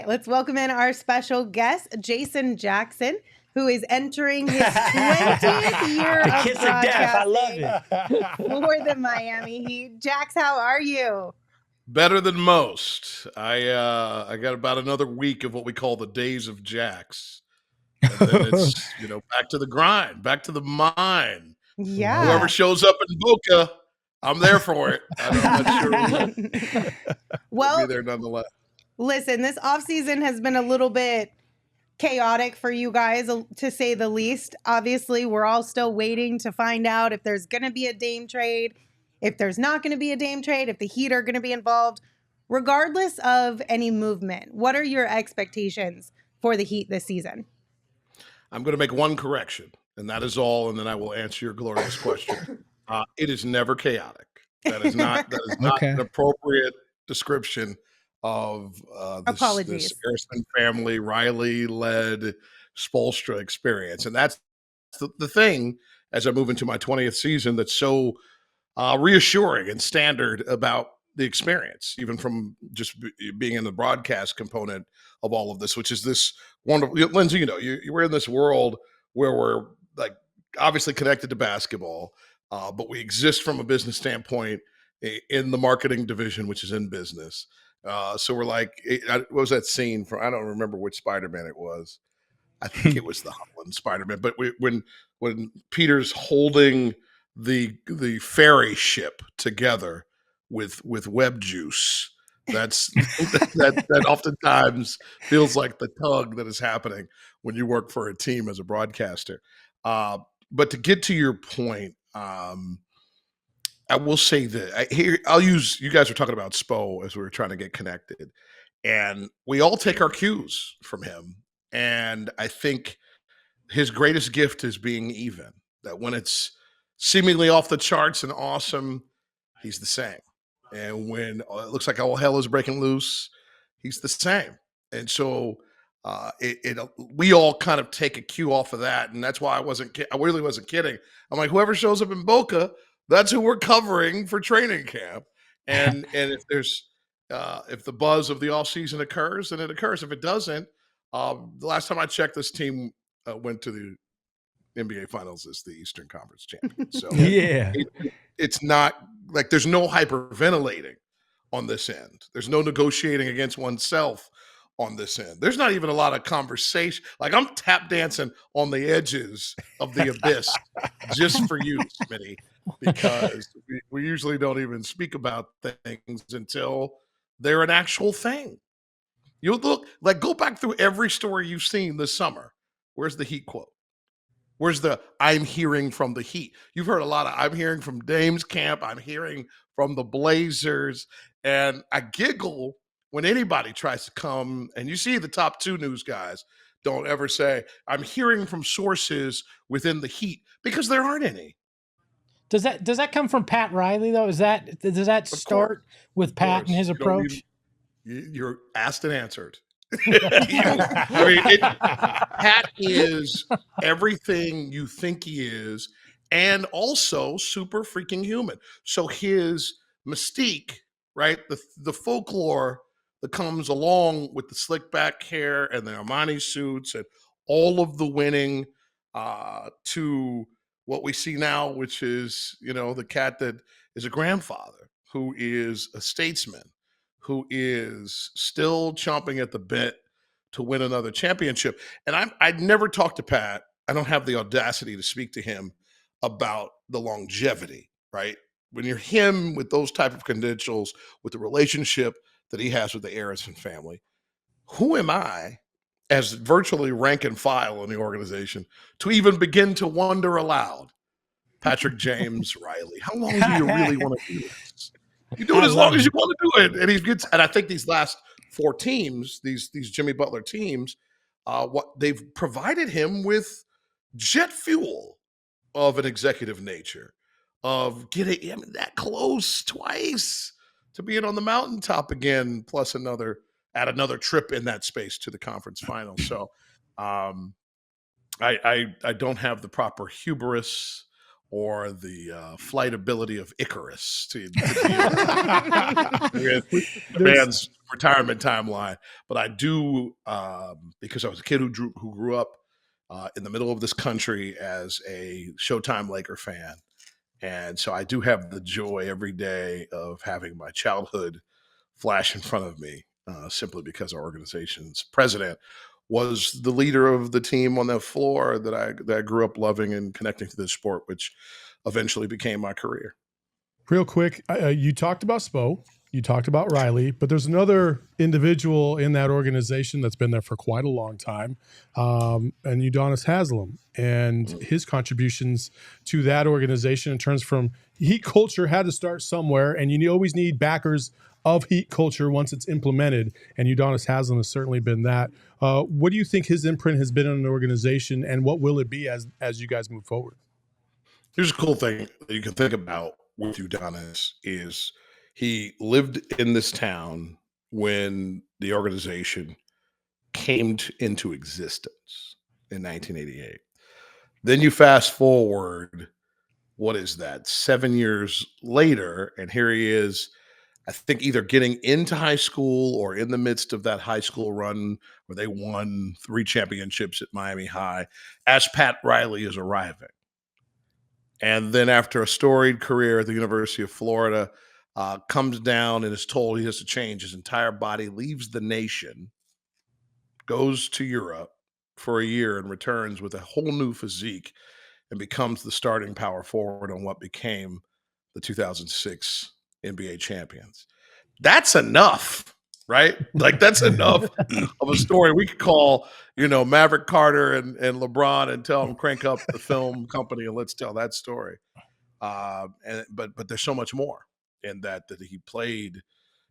right, let's welcome in our special guest, Jason Jackson, who is entering his 20th year of kiss of death. I love broadcasting for the Miami Heat. Jax, how are you? Better than most. I got about another week of what we call the days of Jax. And then it's, back to the grind, back to the mine. Yeah. Whoever shows up in Boca, I'm there for it. I'm not sure we'll be there nonetheless. Listen, this offseason has been a little bit chaotic for you guys, to say the least. Obviously, we're all still waiting to find out if there's going to be a Dame trade, if there's not going to be a Dame trade, if the Heat are going to be involved. Regardless of any movement, what are your expectations for the Heat this season? I'm going to make one correction, and that is all, and then I will answer your glorious question. It is never chaotic. That is not Okay. an appropriate description of this Harrison family, Riley-led Spoelstra experience. And that's the thing, as I move into my 20th season, that's so reassuring and standard about the experience, even from just being in the broadcast component of all of this, which is this wonderful, Lindsay, we're in this world where we're like obviously connected to basketball, but we exist from a business standpoint in the marketing division, which is in business. So we're like, what was that scene from? I don't remember which Spider-Man it was. I think it was the Holland Spider-Man. But when Peter's holding the ferry ship together with web juice, that oftentimes feels like the tug that is happening when you work for a team as a broadcaster. But to get to your point, I will say that you guys are talking about Spo as we were trying to get connected, and we all take our cues from him. And I think his greatest gift is being even, that when it's seemingly off the charts and awesome, he's the same. And when it looks like all hell is breaking loose, he's the same. And so we all kind of take a cue off of that. And that's why I really wasn't kidding. I'm like, whoever shows up in Boca, that's who we're covering for training camp. And if there's if the buzz of the off season occurs, then it occurs. If it doesn't, the last time I checked, this team went to the NBA Finals as the Eastern Conference champion. So Yeah. It's not like there's no hyperventilating on this end. There's no negotiating against oneself on this end. There's not even a lot of conversation. Like I'm tap dancing on the edges of the abyss just for you, Smitty, because we usually don't even speak about things until they're an actual thing. You look like go back through every story you've seen this summer. Where's the Heat quote? Where's the I'm hearing from the Heat? You've heard a lot of I'm hearing from Dame's camp. I'm hearing from the Blazers. And I giggle when anybody tries to come, and you see the top two news guys don't ever say, I'm hearing from sources within the Heat, because there aren't any. Does that come from Pat Riley, though? Does that start with Pat and his approach? You're asked and answered. Pat is everything you think he is, and also super freaking human. So his mystique, right? The folklore that comes along with the slick back hair and the Armani suits and all of the winning, to what we see now, which is, the cat that is a grandfather, who is a statesman, who is still chomping at the bit to win another championship. And I'd never talked to Pat. I don't have the audacity to speak to him about the longevity, right? When you're him with those type of credentials, with the relationship that he has with the Harrison family, who am I as virtually rank and file in the organization to even begin to wonder aloud, Patrick James Riley, how long do you really want to do this? You do it as long as you want to do it. And I think these last four teams, these Jimmy Butler teams, what they've provided him with jet fuel of an executive nature, of getting him that close twice to being on the mountaintop again, plus another trip in that space to the conference finals. So I don't have the proper hubris or the flightability of Icarus to deal with the man's retirement timeline. But I do, because I was a kid who grew up in the middle of this country as a Showtime Laker fan. And so I do have the joy every day of having my childhood flash in front of me, simply because our organization's president was the leader of the team on the floor that I grew up loving and connecting to this sport, which eventually became my career. Real quick, you talked about Spo, you talked about Riley, but there's another individual in that organization that's been there for quite a long time, and Udonis Haslam, and his contributions to that organization in terms from Heat culture had to start somewhere, and you always need backers of Heat culture once it's implemented, and Udonis Haslam has certainly been that. What do you think his imprint has been on an organization, and what will it be as you guys move forward? Here's a cool thing that you can think about with Udonis is he lived in this town when the organization came into existence in 1988. Then you fast forward, what is that, 7 years later, and here he is, I think either getting into high school or in the midst of that high school run where they won 3 championships at Miami High as Pat Riley is arriving. And then after a storied career at the University of Florida, comes down and is told he has to change his entire body, leaves the nation, goes to Europe for a year and returns with a whole new physique and becomes the starting power forward on what became the 2006 NBA champions. That's enough, right? Like that's enough of a story. We could call, Maverick Carter and LeBron and tell them crank up the film company and let's tell that story. But there's so much more in that he played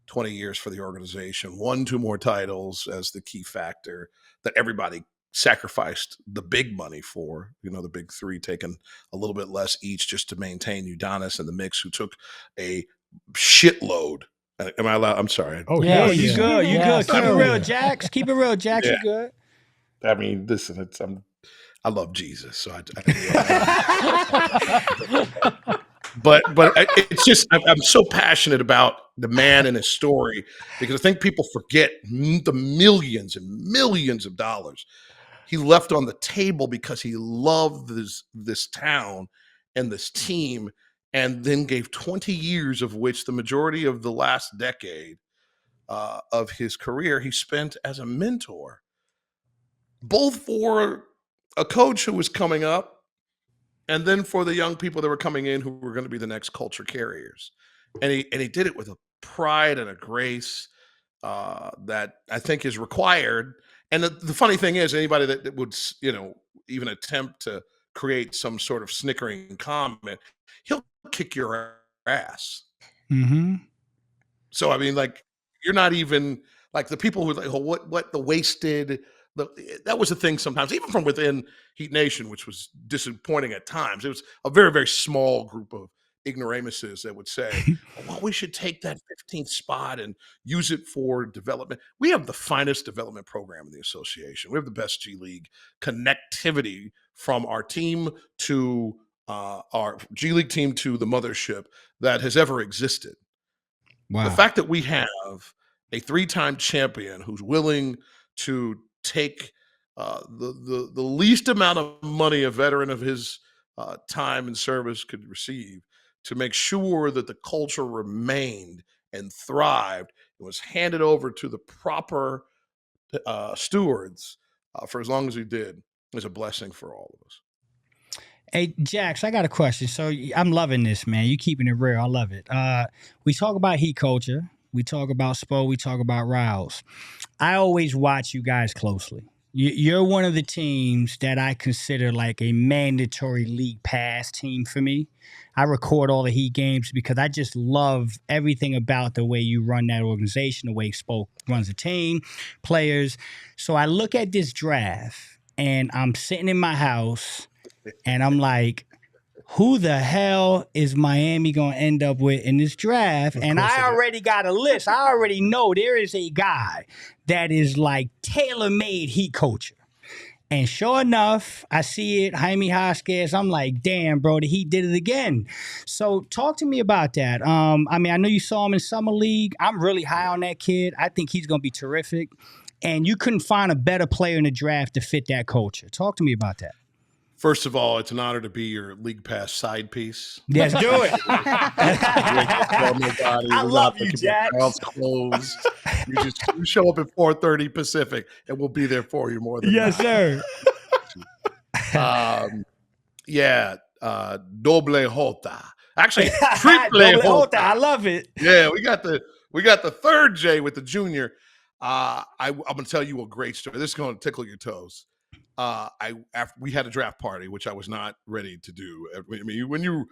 20 years for the organization, won 2 more titles as the key factor that everybody sacrificed the big money for, the big 3 taking a little bit less each just to maintain Udonis in the mix, who took a shitload. Am I allowed? I'm sorry. Oh, yeah, you good. You good. Keep it real, Jax. Keep it real, Jax. You good. I mean, listen, I love Jesus, so but it's just I'm so passionate about the man and his story because I think people forget the millions and millions of dollars he left on the table because he loved this town and this team, and then gave 20 years of which the majority of the last decade of his career he spent as a mentor, both for a coach who was coming up and then for the young people that were coming in who were going to be the next culture carriers. And he did it with a pride and a grace that I think is required. And the funny thing is, anybody that would, even attempt to create some sort of snickering comment, he'll kick your ass. Mm-hmm. So, I mean, like, you're not even like the people who are like, oh, what the wasted. That was the thing sometimes, even from within Heat Nation, which was disappointing at times. It was a very, very small group of ignoramuses that would say, well, we should take that 15th spot and use it for development. We have the finest development program in the association. We have the best G League connectivity from our team to our G League team to the mothership that has ever existed. Wow. The fact that we have a 3-time champion who's willing to take the least amount of money a veteran of his time and service could receive to make sure that the culture remained and thrived and was handed over to the proper stewards for as long as he did is a blessing for all of us. Hey, Jax, I got a question. So I'm loving this, man. You keeping it real. I love it. We talk about Heat culture. We talk about Spo. We talk about Riles. I always watch you guys closely. You're one of the teams that I consider like a mandatory league pass team for me. I record all the Heat games because I just love everything about the way you run that organization, the way Spo runs the team, players. So I look at this draft and I'm sitting in my house and I'm like, who the hell is Miami going to end up with in this draft? And I already got a list. I already know there is a guy that is like tailor-made Heat culture. And sure enough, I see it, Jaime Hosquez. I'm like, damn, bro, the Heat did it again. So talk to me about that. I mean, I know you saw him in Summer League. I'm really high on that kid. I think he's going to be terrific. And you couldn't find a better player in the draft to fit that culture. Talk to me about that. First of all, it's an honor to be your League Pass side piece. Yes, do it. I love you, Jack. Closed. You show up at 4:30 Pacific, and we'll be there for you more than yes, that. Sir. Doble Jota. Actually, triple Jota. I love it. Yeah, we got the third J with the junior. I'm gonna tell you a great story. This is gonna tickle your toes. After we had a draft party, which I was not ready to do. I mean, when you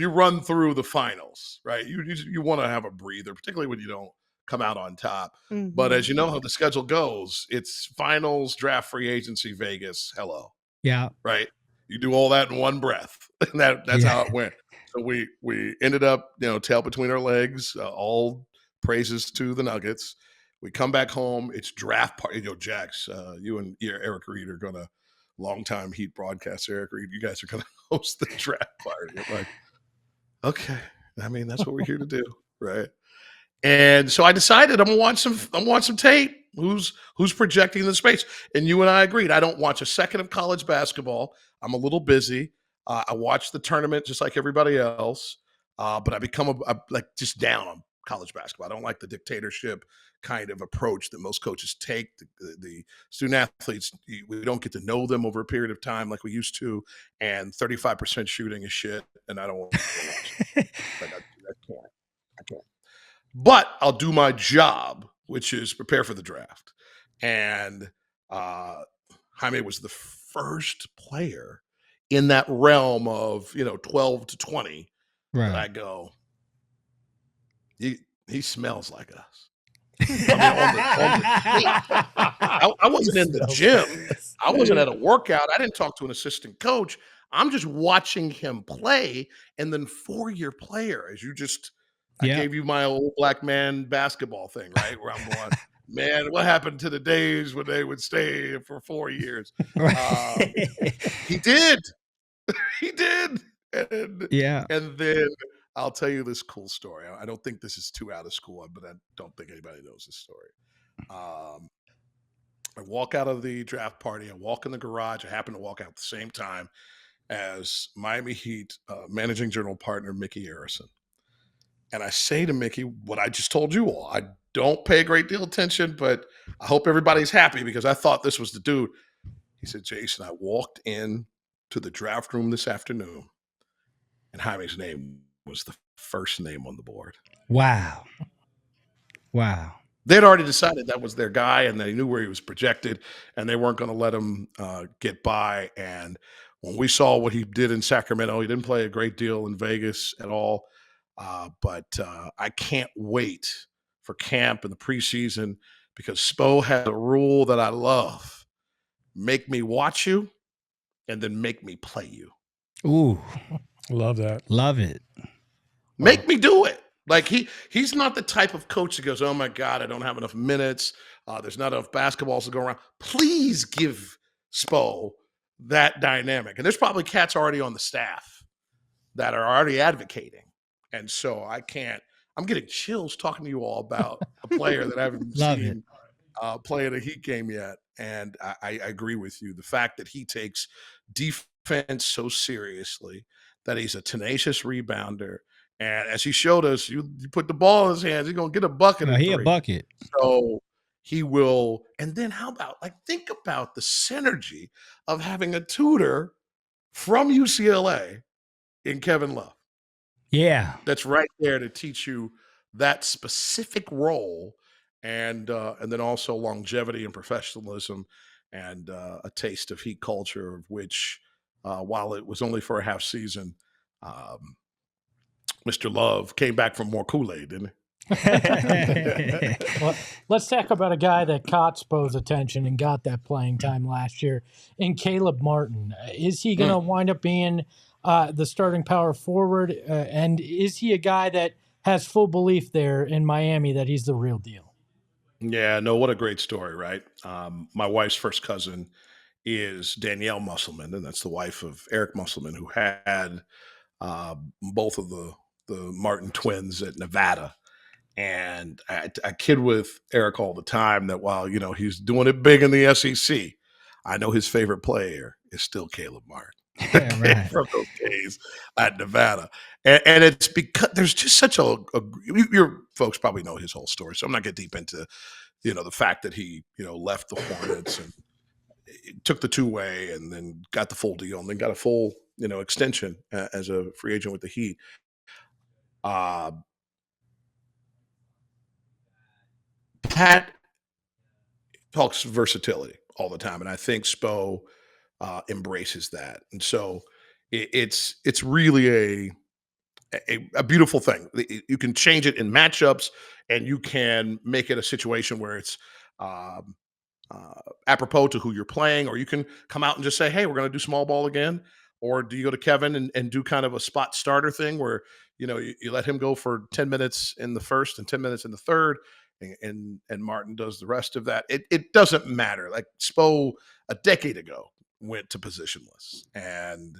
run through the finals, right? You want to have a breather, particularly when you don't come out on top. Mm-hmm. But as you know how the schedule goes, it's finals, draft, free agency, Vegas. Hello, yeah, right. You do all that in one breath, and that's how it went. So we ended up, tail between our legs. All praises to the Nuggets. We come back home. It's draft party. Jax, you and Eric Reed are gonna, longtime Heat broadcaster Eric Reed. You guys are gonna host the draft party. I'm like, okay. I mean, that's what we're here to do, right? And so I decided I'm gonna watch some tape. Who's projecting the space? And you and I agreed. I don't watch a second of college basketball. I'm a little busy. I watch the tournament just like everybody else. But I become just down on college basketball. I don't like the dictatorship kind of approach that most coaches take. The student athletes, we don't get to know them over a period of time like we used to, and 35% shooting is shit, and I don't want to watch it. I can't. But I'll do my job, which is prepare for the draft. And Jaime was the first player in that realm of 12 to 20 that I go, he smells like us. I wasn't in the gym. I wasn't at a workout. I didn't talk to an assistant coach. I'm just watching him play. And then 4-year player, as you just, I gave you my old black man basketball thing, right? Where I'm going, man, what happened to the days when they would stay for 4 years? He did. He did. And then I'll tell you this cool story. I don't think this is too out of school, but I don't think anybody knows this story. I walk out of the draft party. I walk in the garage. I happen to walk out at the same time as Miami Heat managing general partner Mickey Harrison. And I say to Mickey what I just told you all. I don't pay a great deal of attention, but I hope everybody's happy because I thought this was the dude. He said, Jason, I walked in to the draft room this afternoon, and Jaime's name was the first name on the board. Wow. They'd already decided that was their guy, and they knew where he was projected, and they weren't going to let him get by. And when we saw what he did in Sacramento, he didn't play a great deal in Vegas at all. But I can't wait for camp in the preseason because Spo has a rule that I love. Make me watch you and then make me play you. Ooh. Love that. Love it. Make me do it. Like he's not the type of coach that goes, oh my God, I don't have enough minutes. There's not enough basketballs to go around. Please give Spo that dynamic. And there's probably cats already on the staff that are already advocating. And so I'm getting chills talking to you all about a player that I haven't seen play in a Heat game yet. And I agree with you. The fact that he takes defense so seriously, that he's a tenacious rebounder. And as he showed us, you put the ball in his hands, he's going to get a bucket. He a bucket. So he will. And then how about, think about the synergy of having a tutor from UCLA in Kevin Love. Yeah. That's right there to teach you that specific role and then also longevity and professionalism and a taste of Heat culture, of which, while it was only for a half season, Mr. Love came back from more Kool-Aid, didn't he? Well, let's talk about a guy that caught Spo's attention and got that playing time last year in Caleb Martin. Is he going to wind up being the starting power forward? And is he a guy that has full belief there in Miami that he's the real deal? Yeah, no, what a great story, right? My wife's first cousin is Danielle Musselman, and that's the wife of Eric Musselman, who had both of the Martin twins at Nevada. And I kid with Eric all the time that while, he's doing it big in the SEC, I know his favorite player is still Caleb Martin. Right. From those days at Nevada. And it's because there's just such your folks probably know his whole story, so I'm not getting deep into, the fact that he, left the Hornets and took the two-way and then got the full deal and then got a full, extension as a free agent with the Heat. Pat talks versatility all the time, and I think Spo embraces that. And so it's really a beautiful thing. You can change it in matchups, and you can make it a situation where it's apropos to who you're playing, or you can come out and just say, hey, we're going to do small ball again. Or do you go to Kevin and do kind of a spot starter thing where, you let him go for 10 minutes in the first and 10 minutes in the third, and Martin does the rest of that. It doesn't matter. Like Spo a decade ago went to positionless, and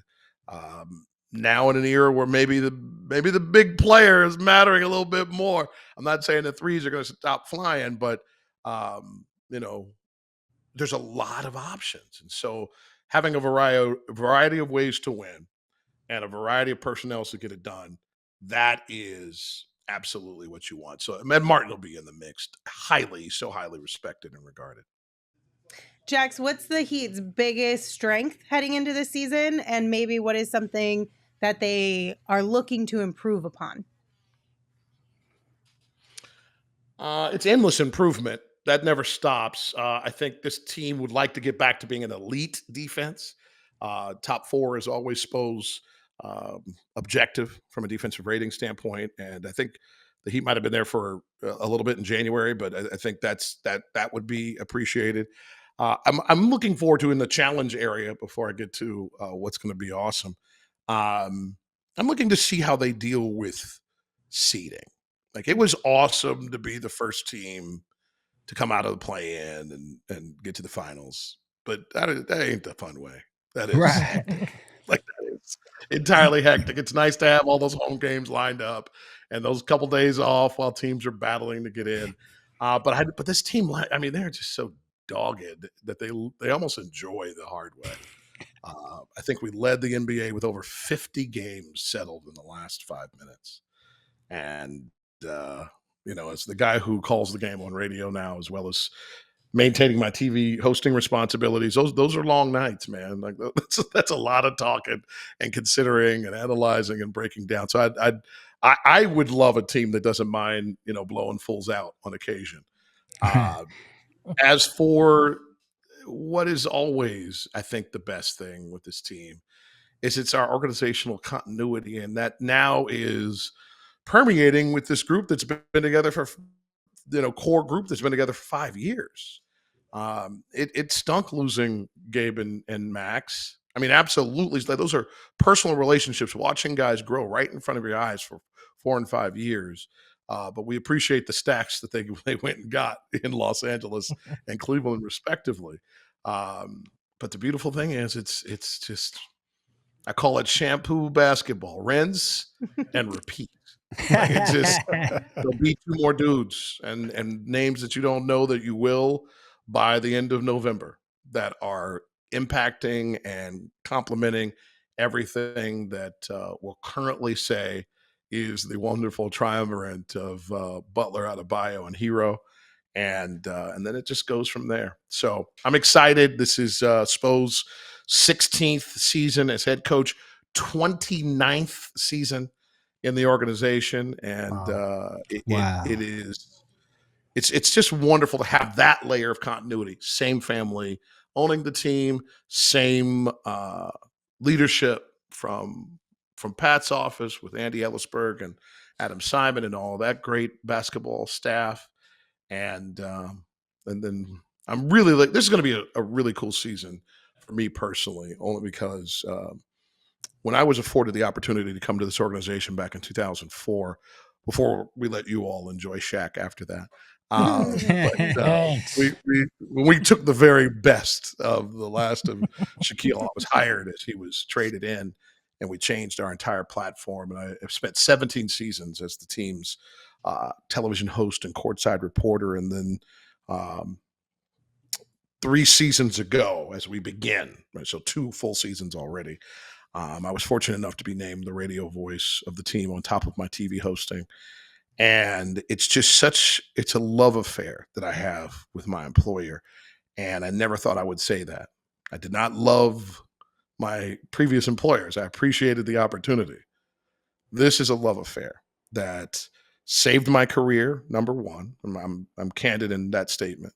now in an era where maybe the big player is mattering a little bit more. I'm not saying the threes are going to stop flying, but there's a lot of options, and so having a variety of ways to win and a variety of personnel to get it done, that is absolutely what you want. So, and Martin will be in the mix, so highly respected and regarded. Jax, what's the Heat's biggest strength heading into the season, and maybe what is something that they are looking to improve upon? It's endless improvement. That never stops. I think this team would like to get back to being an elite defense. Top four is always Spo's objective from a defensive rating standpoint, and I think the Heat might have been there for a little bit in January, but I think that would be appreciated. I'm looking forward to in the challenge area before I get to what's going to be awesome. I'm looking to see how they deal with seeding. Like, it was awesome to be the first team to come out of the play-in and get to the finals, but that ain't the fun way. That is right. Like, that is entirely hectic. It's nice to have all those home games lined up and those couple days off while teams are battling to get in. But this team, I mean, they're just so dogged that they almost enjoy the hard way. I think we led the NBA with over 50 games settled in the last 5 minutes. And, as the guy who calls the game on radio now, as well as maintaining my TV hosting responsibilities, those are long nights, man. Like, that's a lot of talking and considering and analyzing and breaking down. So I would love a team that doesn't mind, blowing fools out on occasion. As for what is always, I think, the best thing with this team is it's our organizational continuity, and that now is permeating with this group that's been together for, core group that's been together for 5 years. It stunk losing Gabe and Max. I mean, absolutely. Those are personal relationships, watching guys grow right in front of your eyes for 4 and 5 years. But we appreciate the stacks that they went and got in Los Angeles and Cleveland, respectively. But the beautiful thing is, it's just, I call it shampoo basketball: rinse and repeat. Like, it's just, there'll be 2 more dudes and names that you don't know that you will by the end of November that are impacting and complementing everything that we'll currently say is the wonderful triumvirate of Butler, Adebayo, and Hero. And then it just goes from there. So I'm excited. This is Spo's 16th season as head coach, 29th season in the organization. And Wow. it is, it's just wonderful to have that layer of continuity. Same family owning the team, same leadership from Pat's office with Andy Ellisberg and Adam Simon and all that great basketball staff. And then I'm really this is going to be a really cool season for me personally, only because when I was afforded the opportunity to come to this organization back in 2004, before we let you all enjoy Shaq after that, When we took the very best of the last of Shaquille, I was hired as he was traded in, and we changed our entire platform. And I have spent 17 seasons as the team's television host and courtside reporter, and then 3 seasons ago as we begin, right? So 2 full seasons already. I was fortunate enough to be named the radio voice of the team on top of my TV hosting. And it's a love affair that I have with my employer. And I never thought I would say that. I did not love my previous employers. I appreciated the opportunity. This is a love affair that saved my career, number one. I'm candid in that statement.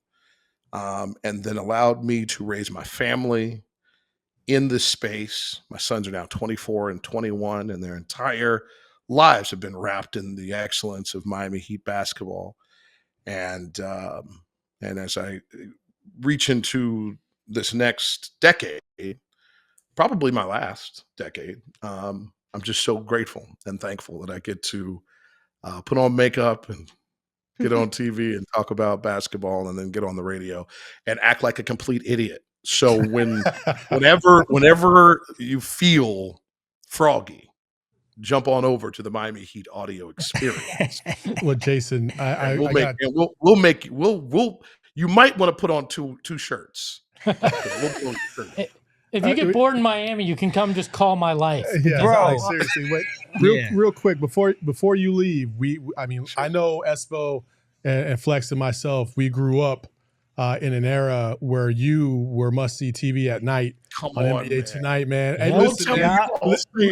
And then allowed me to raise my family in this space. My sons are now 24 and 21, and their entire lives have been wrapped in the excellence of Miami Heat basketball. And as I reach into this next decade, probably my last decade, I'm just so grateful and thankful that I get to put on makeup and get on TV and talk about basketball, and then get on the radio and act like a complete idiot. So whenever you feel froggy, jump on over to the Miami Heat audio experience. Well, Jason, you might want to put on two shirts. If you get bored in Miami, you can come just call my life. Yeah, bro. Seriously, wait, real quick before you leave, I know Espo and Flex and myself, we grew up in an era where you were must-see TV at night on NBA man. Tonight, man. Yeah. And listen,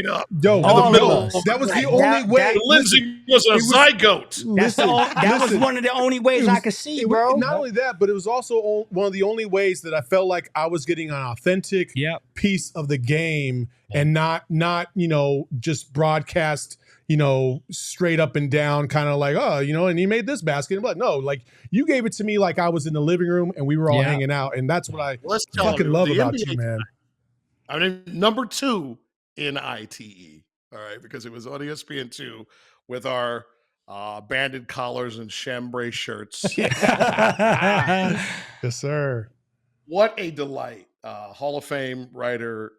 Up. Yo, that was the only way. Lindsay was a zygote. That was one of the only ways I could see, bro. Not only that, but it was also one of the only ways that I felt like I was getting an authentic piece of the game, and not just broadcast, straight up and down, kind of like, and he made this basket. But no, like, you gave it to me like I was in the living room and we were all hanging out, and that's what I fucking love about you, man. I mean, number 2 in ITE, all right, because it was on ESPN2 with our banded collars and chambray shirts. Yes, sir. What a delight. Hall of Fame writer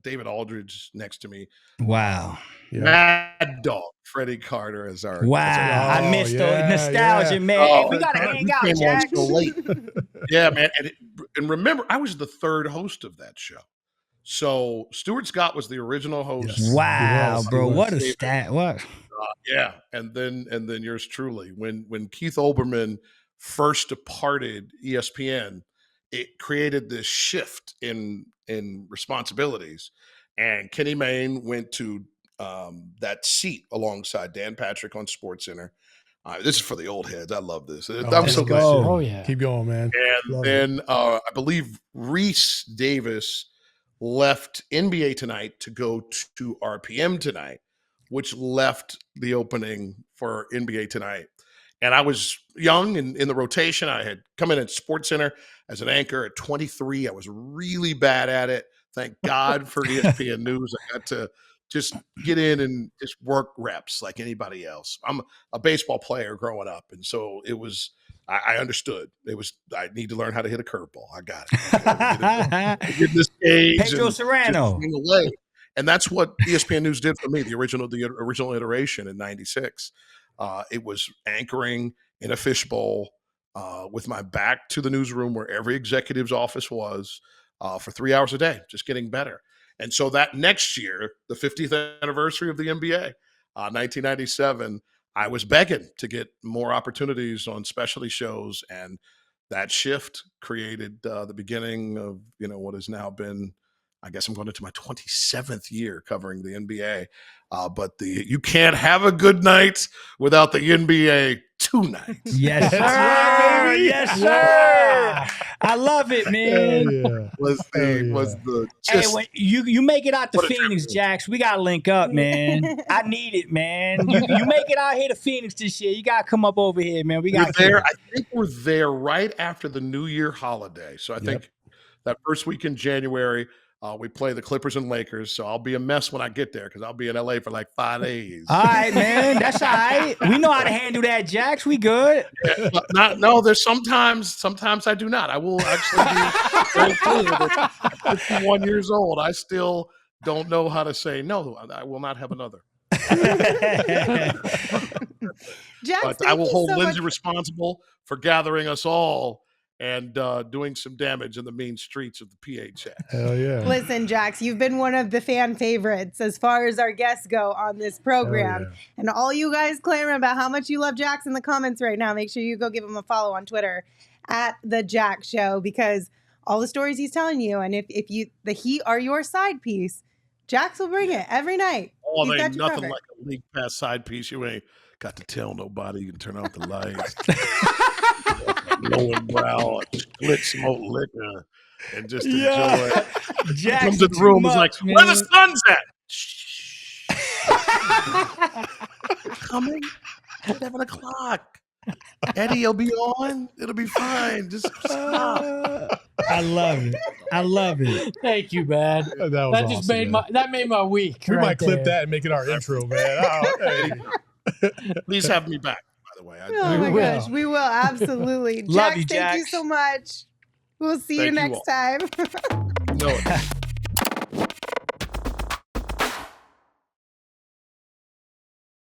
David Aldridge next to me. Wow. Yeah. Mad Dog Freddie Carter as our I missed the nostalgia, man. Hey, we gotta hang out, Jack. So late. Yeah, man. And remember, I was the 3rd host of that show. So Stuart Scott was the original host. Yes. Wow, bro. What a stat. What? Yeah. And then yours truly. When Keith Olbermann first departed ESPN, it created this shift in responsibilities. And Kenny Mayne went to that seat alongside Dan Patrick on SportsCenter. This is for the old heads. I love this. I'm so glad. Oh, yeah. Keep going, man. And Love then I believe Reese Davis left NBA Tonight to go to RPM Tonight, which left the opening for NBA Tonight. And I was young and in the rotation. I had come in at SportsCenter as an anchor at 23. I was really bad at it. Thank God for ESPN News. I got to just get in and just work reps like anybody else. I'm a baseball player growing up, and so it was. I understood. I need to learn how to hit a curveball. I got it. Get this age. Pedro Serrano. And that's what ESPN News did for me. The original iteration in '96. It was anchoring in a fishbowl with my back to the newsroom where every executive's office was for 3 hours a day, just getting better. And so that next year, the 50th anniversary of the NBA, 1997, I was begging to get more opportunities on specialty shows. And that shift created the beginning of, what has now been, I guess I'm going into my 27th year covering the NBA. But you can't have a good night without the NBA tonight. Yes, sir. Yes, sir. I love it, man. Hey, when you make it out to Phoenix, Jax, we gotta link up, man. I need it, man. You make it out here to Phoenix this year. You gotta come up over here, man. We got there. I think we're there right after the New Year holiday. So I think that first week in January. We play the Clippers and Lakers, so I'll be a mess when I get there because I'll be in LA for like 5 days. All right, man. That's all right. We know how to handle that, Jax. We good. No, there's sometimes I do not. I will actually be very clear that at 51 years old, I still don't know how to say no. I will not have another. Jax, but I will hold Lindsay responsible for gathering us all and doing some damage in the mean streets of the PHNX. Hell yeah. Listen, Jax, you've been one of the fan favorites as far as our guests go on this program. Yeah. And all you guys clamoring about how much you love Jax in the comments right now, make sure you go give him a follow on Twitter at The Jax Show, because all the stories he's telling you, and if the Heat are your side piece, Jax will bring it every night. Oh, there ain't nothing like a league pass side piece. You ain't got to tell nobody. You can turn off the lights. Blowing brow, split smoke liquor, and just enjoy it. Jax Comes in the room, he's like, man. where the Suns at? Shh. Coming 7 o'clock. Eddie will be on. It'll be fine. Just stop. I love it. I love it. Thank you, man. That was That just awesome, made my week. We right might clip there. that and make it our intro, man. Oh, hey. Please have me back, by the way. Oh my will. gosh, we will absolutely. Love Jax, you, thank you Jax. so much. We'll see you Thank you next all. time. No.